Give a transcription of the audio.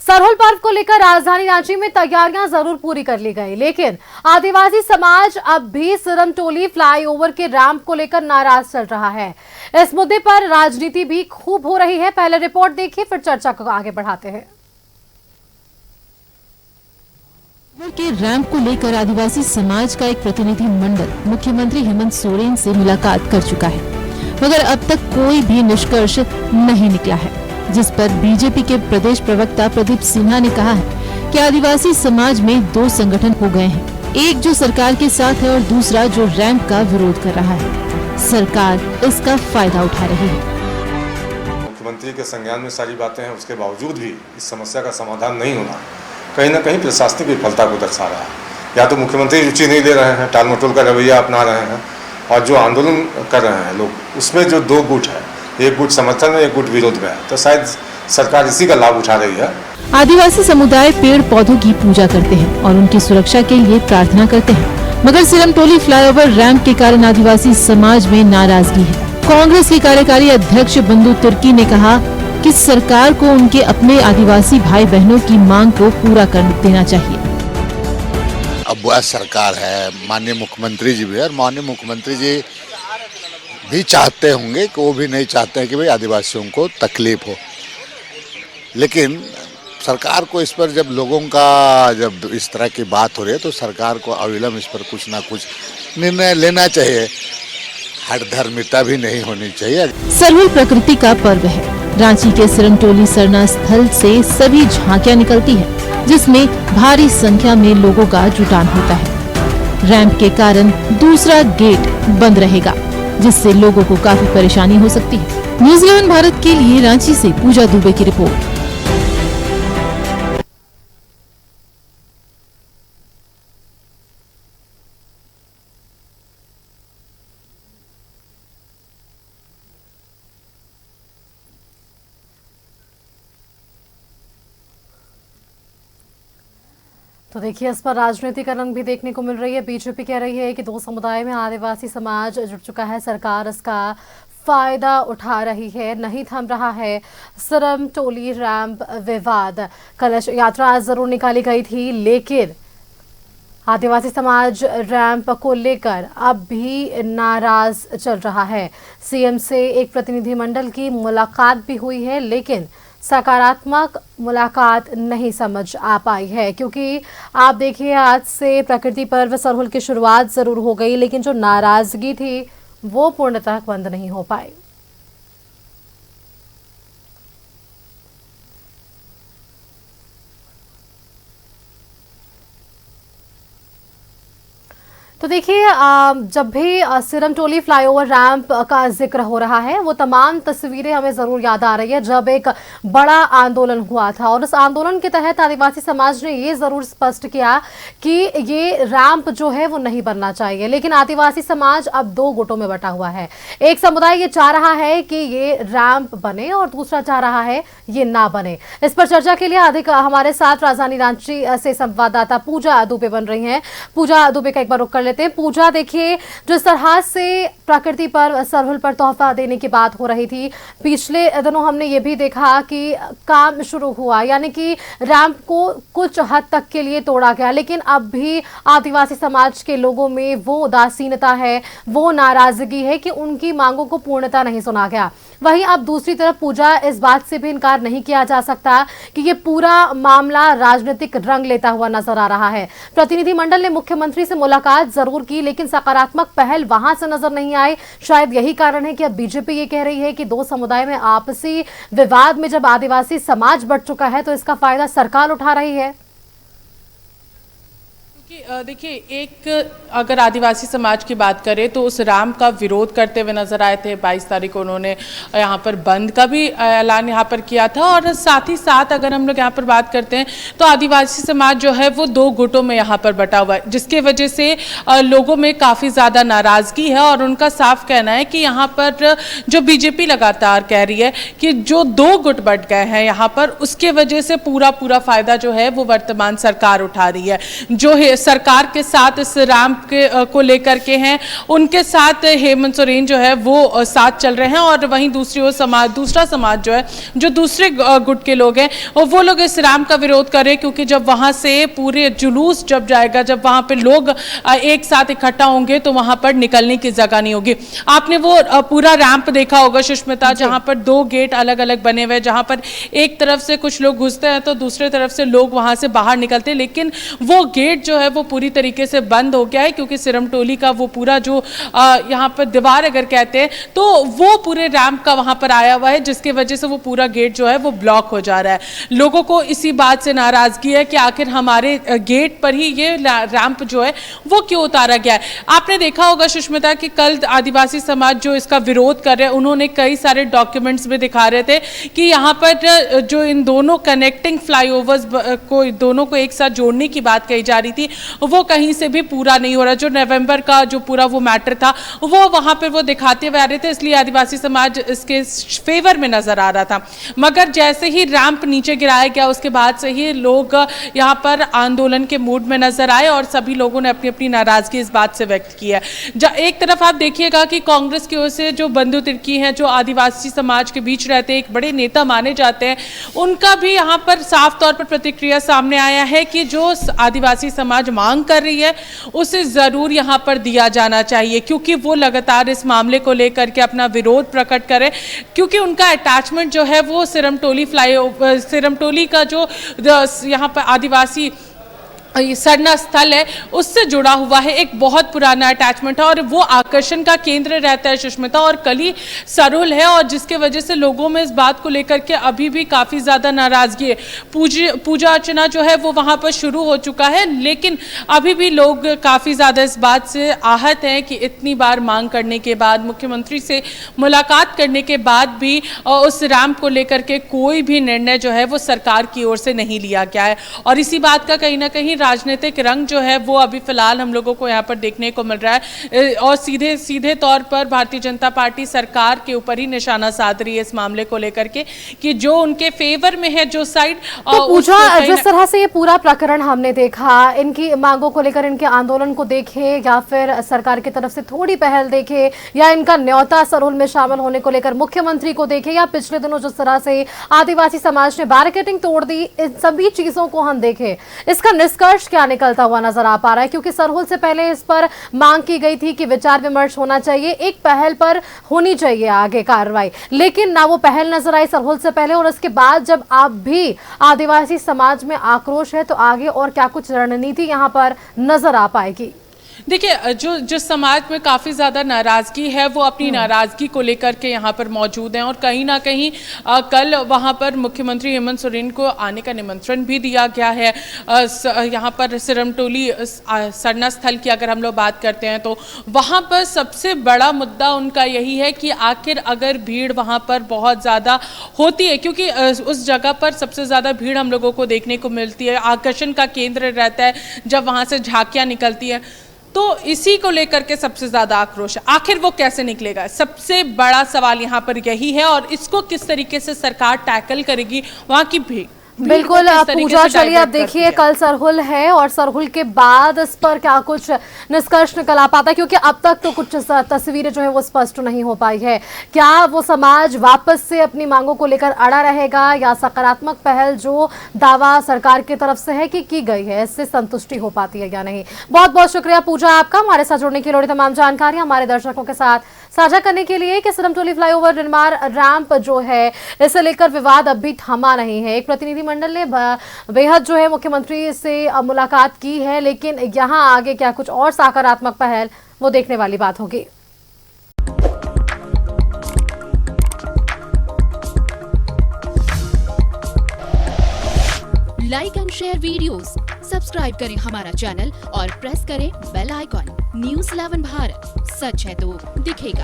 सरहुल पर्व को लेकर राजधानी रांची में तैयारियां जरूर पूरी कर ली गई, लेकिन आदिवासी समाज अब भी सिरमटोली फ्लाईओवर के रैंप को लेकर नाराज चल रहा है। इस मुद्दे पर राजनीति भी खूब हो रही है। पहले रिपोर्ट देखिए, फिर चर्चा को आगे बढ़ाते हैं। के रैंप को लेकर आदिवासी समाज का एक प्रतिनिधि मंडल मुख्यमंत्री हेमंत सोरेन से मुलाकात कर चुका है, मगर अब तक कोई भी निष्कर्ष नहीं निकला है, जिस पर बीजेपी के प्रदेश प्रवक्ता प्रदीप सिन्हा ने कहा है कि आदिवासी समाज में दो संगठन हो गए हैं, एक जो सरकार के साथ है और दूसरा जो रैंप का विरोध कर रहा है। सरकार इसका फायदा उठा रही है। मुख्यमंत्री के संज्ञान में सारी बातें हैं, उसके बावजूद भी इस समस्या का समाधान नहीं होना कहीं न कहीं प्रशासनिक विफलता को दर्शा रहा है। या तो मुख्यमंत्री रुचि नहीं ले रहे हैं, टाल मटोल का रवैया अपना रहे हैं, और जो आंदोलन कर रहे हैं लोग, उसमें जो दो गुट है, एक गुट समर्थन में, एक गुट विरोध में है, तो शायद सरकार इसी का लाभ उठा रही है। आदिवासी समुदाय पेड़ पौधों की पूजा करते हैं और उनकी सुरक्षा के लिए प्रार्थना करते हैं, मगर सिरमटोली फ्लाईओवर रैंप के कारण आदिवासी समाज में नाराजगी है। कांग्रेस के कार्यकारी अध्यक्ष बंधु तिर्की ने कहा कि सरकार को उनके अपने आदिवासी भाई बहनों की मांग को पूरा कर देना चाहिए। अब वह सरकार है, माननीय मुख्यमंत्री जी भी है, और माननीय मुख्यमंत्री जी भी चाहते होंगे कि वो भी नहीं चाहते हैं कि भाई आदिवासियों को तकलीफ हो, लेकिन सरकार को इस पर जब लोगों का जब इस तरह की बात हो रही है तो सरकार को अविलंब इस पर कुछ ना कुछ निर्णय लेना चाहिए। हठधर्मिता भी नहीं होनी चाहिए। सरहुल प्रकृति का पर्व है। रांची के सिरमटोली सरना स्थल से सभी झांकियां निकलती है, जिसमें भारी संख्या में लोगों का जुटान होता है। रैंप के कारण दूसरा गेट बंद रहेगा, जिससे लोगों को काफी परेशानी हो सकती है। न्यूज़ 11 भारत के लिए रांची से पूजा दुबे की रिपोर्ट। तो देखिए, इस पर राजनीतिक रंग भी देखने को मिल रही है। बीजेपी कह रही है कि दो समुदाय में आदिवासी समाज जुट चुका है, सरकार इसका फायदा उठा रही है, नहीं थम रहा है सिरमटोली रैंप विवाद। कलश यात्रा जरूर निकाली गई थी, लेकिन आदिवासी समाज रैंप को लेकर अब भी नाराज चल रहा है। सीएम से एक प्रतिनिधिमंडल की मुलाकात भी हुई है, लेकिन सकारात्मक मुलाकात नहीं समझ आ पाई है, क्योंकि आप देखिए, आज से प्रकृति पर्व सरहुल की शुरुआत जरूर हो गई, लेकिन जो नाराजगी थी वो पूर्णतः बंद नहीं हो पाई। तो देखिए, जब भी सिरमटोली फ्लाईओवर रैंप का जिक्र हो रहा है, वो तमाम तस्वीरें हमें ज़रूर याद आ रही है जब एक बड़ा आंदोलन हुआ था, और उस आंदोलन के तहत आदिवासी समाज ने ये ज़रूर स्पष्ट किया कि ये रैंप जो है वो नहीं बनना चाहिए। लेकिन आदिवासी समाज अब दो गुटों में बटा हुआ है। एक समुदाय ये चाह रहा है कि ये रैंप बने और दूसरा चाह रहा है ये ना बने। इस पर चर्चा के लिए अधिक हमारे साथ राजधानी रांची से संवाददाता पूजा दुबे बन रही हैं। पूजा दुबे का एक बार रुक कर लेते हैं। पूजा, देखिए, जिस तरह से प्रकृति पर सरहुल पर तोहफा देने की बात हो रही थी, पिछले दिनों हमने ये भी देखा कि काम शुरू हुआ, यानी कि रैंप को कुछ हद तक के लिए तोड़ा गया, लेकिन अब भी आदिवासी समाज के लोगों में वो उदासीनता है, वो नाराजगी है कि उनकी मांगों को पूर्णतः नहीं सुना गया। वहीं अब दूसरी तरफ पूजा, इस बात से भी इनकार नहीं किया जा सकता कि ये पूरा मामला राजनीतिक रंग लेता हुआ नजर आ रहा है। प्रतिनिधिमंडल ने मुख्यमंत्री से मुलाकात जरूर की, लेकिन सकारात्मक पहल वहां से नजर नहीं आई। शायद यही कारण है कि अब बीजेपी ये कह रही है कि दो समुदाय में आपसी विवाद में जब आदिवासी समाज बढ़ चुका है तो इसका फायदा सरकार उठा रही है। देखिए, एक अगर आदिवासी समाज की बात करें तो उस रैंप का विरोध करते हुए नजर आए थे। 22 तारीख को उन्होंने यहाँ पर बंद का भी ऐलान यहाँ पर किया था, और साथ ही साथ अगर हम लोग यहाँ पर बात करते हैं तो आदिवासी समाज जो है वो दो गुटों में यहाँ पर बटा हुआ है, जिसके वजह से लोगों में काफ़ी ज़्यादा नाराज़गी है। और उनका साफ कहना है कि यहाँ पर जो बीजेपी लगातार कह रही है कि जो दो गुट बट गए हैं यहाँ पर, उसके वजह से पूरा फ़ायदा जो है वो वर्तमान सरकार उठा रही है। जो सरकार के साथ इस रैंप को लेकर के हैं, उनके साथ हेमंत सोरेन जो है वो साथ चल रहे हैं, और वहीं दूसरी ओर दूसरा समाज जो है, जो दूसरे गुट के लोग हैं, वो लोग इस रैंप का विरोध कर रहे हैं, क्योंकि जब वहां से पूरे जुलूस जब जाएगा, जब वहां पे लोग एक साथ इकट्ठा होंगे तो वहां पर निकलने की जगह नहीं होगी। आपने वो पूरा रैंप देखा होगा सुष्मिता, जहां पर 2 गेट अलग अलग बने हुए, जहां पर एक तरफ से कुछ लोग घुसते हैं तो दूसरे तरफ से लोग वहां से बाहर निकलते हैं, लेकिन वो गेट जो है वो पूरी तरीके से बंद हो गया है, क्योंकि सिरमटोली का वो पूरा जो यहाँ पर दीवार अगर कहते हैं तो वो पूरे रैंप का वहां पर आया हुआ है, जिसकी वजह से वो पूरा गेट जो है वो ब्लॉक हो जा रहा है। लोगों को इसी बात से नाराजगी है कि आखिर हमारे गेट पर ही ये रैंप जो है वो क्यों उतारा गया है। आपने देखा होगा सुष्मिता कि कल आदिवासी समाज जो इसका विरोध कर रहे हैं, उन्होंने कई सारे डॉक्यूमेंट्स में दिखा रहे थे कि यहाँ पर जो इन दोनों कनेक्टिंग फ्लाईओवर्स को दोनों को एक साथ जोड़ने की बात कही जा रही थी, वो कहीं से भी पूरा नहीं हो रहा। जो नवंबर का जो पूरा वो मैटर था वो वहां पर वो दिखाते हुए आ रहे थे, इसलिए आदिवासी समाज इसके फेवर में नजर आ रहा था। मगर जैसे ही रैंप नीचे गिराया गया उसके बाद से ही लोग यहाँ पर आंदोलन के मूड में नजर आए, और सभी लोगों ने अपनी अपनी नाराजगी इस बात से व्यक्त की है। एक तरफ आप देखिएगा कि कांग्रेस की ओर से जो बंधु तिर्की हैं, जो आदिवासी समाज के बीच रहते हैं, एक बड़े नेता माने जाते हैं, उनका भी यहाँ पर साफ तौर पर प्रतिक्रिया सामने आया है कि जो आदिवासी समाज मांग कर रही है उसे जरूर यहाँ पर दिया जाना चाहिए, क्योंकि वो लगातार इस मामले को लेकर के अपना विरोध प्रकट करें, क्योंकि उनका अटैचमेंट जो है वो सिरमटोली का जो यहाँ पर आदिवासी सरना स्थल है उससे जुड़ा हुआ है, एक बहुत पुराना अटैचमेंट है, और वो आकर्षण का केंद्र रहता है सुष्मिता, और कल ही सरुल है, और जिसके वजह से लोगों में इस बात को लेकर के अभी भी काफ़ी ज़्यादा नाराज़गी है। पूजा अर्चना जो है वो वहाँ पर शुरू हो चुका है, लेकिन अभी भी लोग काफ़ी ज़्यादा इस बात से आहत हैं कि इतनी बार मांग करने के बाद, मुख्यमंत्री से मुलाकात करने के बाद भी उस रैंप को लेकर के कोई भी निर्णय जो है वो सरकार की ओर से नहीं लिया गया है, और इसी बात का कहीं ना कहीं राजनीतिक रंग जो है वो अभी फिलहाल हम लोगों को यहाँ पर देखने को मिल रहा है, और सीधे तौर पर भारतीय जनता पार्टी सरकार के ऊपर ही निशाना साध रही है इस मामले को लेकर के, कि जो उनके फेवर में है जो साइड। तो पूजा, जिस तरह से ये पूरा प्रकरण हमने देखा, इनकी मांगों को लेकर, इनके आंदोलन को देखे, या फिर सरकार की तरफ से थोड़ी पहल देखे, या इनका न्योता सरुल में शामिल होने को लेकर मुख्यमंत्री को देखे, या पिछले दिनों जिस तरह से आदिवासी समाज ने बैरिकेडिंग तोड़ दी, इन सभी चीजों को हम देखें, इसका निष्कर्ष क्या निकलता हुआ नजर आ पा रहा है? क्योंकि सरहुल से पहले इस पर मांग की गई थी कि विचार विमर्श होना चाहिए, एक पहल पर होनी चाहिए आगे कार्रवाई, लेकिन ना वो पहल नजर आई सरहुल से पहले, और उसके बाद जब आप भी आदिवासी समाज में आक्रोश है तो आगे और क्या कुछ रणनीति यहाँ पर नजर आ पाएगी? देखिए, जो समाज में काफ़ी ज़्यादा नाराज़गी है वो अपनी नाराज़गी को लेकर के यहाँ पर मौजूद हैं, और कहीं ना कहीं कल वहाँ पर मुख्यमंत्री हेमंत सोरेन को आने का निमंत्रण भी दिया गया है। यहाँ पर सिरमटोली सरना स्थल की अगर हम लोग बात करते हैं तो वहाँ पर सबसे बड़ा मुद्दा उनका यही है कि आखिर अगर भीड़ वहाँ पर बहुत ज़्यादा होती है, क्योंकि उस जगह पर सबसे ज़्यादा भीड़ हम लोगों को देखने को मिलती है, आकर्षण का केंद्र रहता है जब वहाँ से झांकियाँ निकलती हैं, तो इसी को लेकर के सबसे ज्यादा आक्रोश है। आखिर वो कैसे निकलेगा, सबसे बड़ा सवाल यहाँ पर यही है, और इसको किस तरीके से सरकार टैकल करेगी वहाँ की भीड़। बिल्कुल पूजा, चलिए अब देखिए कल सरहुल है, और सरहुल के बाद इस पर क्या कुछ निष्कर्ष निकल आ पाता है, क्योंकि अब तक तो कुछ तस्वीरें जो है वो स्पष्ट नहीं हो पाई है। क्या वो समाज वापस से अपनी मांगों को लेकर अड़ा रहेगा, या सकारात्मक पहल जो दावा सरकार की तरफ से है कि की गई है इससे संतुष्टि हो पाती है या नहीं? बहुत बहुत शुक्रिया पूजा आपका हमारे साथ जुड़ने के लिए, तमाम जानकारी हमारे दर्शकों के साथ साझा करने के लिए। कि सिरमटोली फ्लाईओवर निर्माण रैंप जो है इसे लेकर विवाद अब भी थमा नहीं है। एक प्रतिनिधि मंडल ने बेहद जो है मुख्यमंत्री से मुलाकात की है, लेकिन यहाँ आगे क्या कुछ और सकारात्मक पहल, वो देखने वाली बात होगी। Like and share videos, subscribe करें हमारा चैनल और प्रेस करें बेल आइकॉन। न्यूज़ 11 भारत, सच है तो दिखेगा।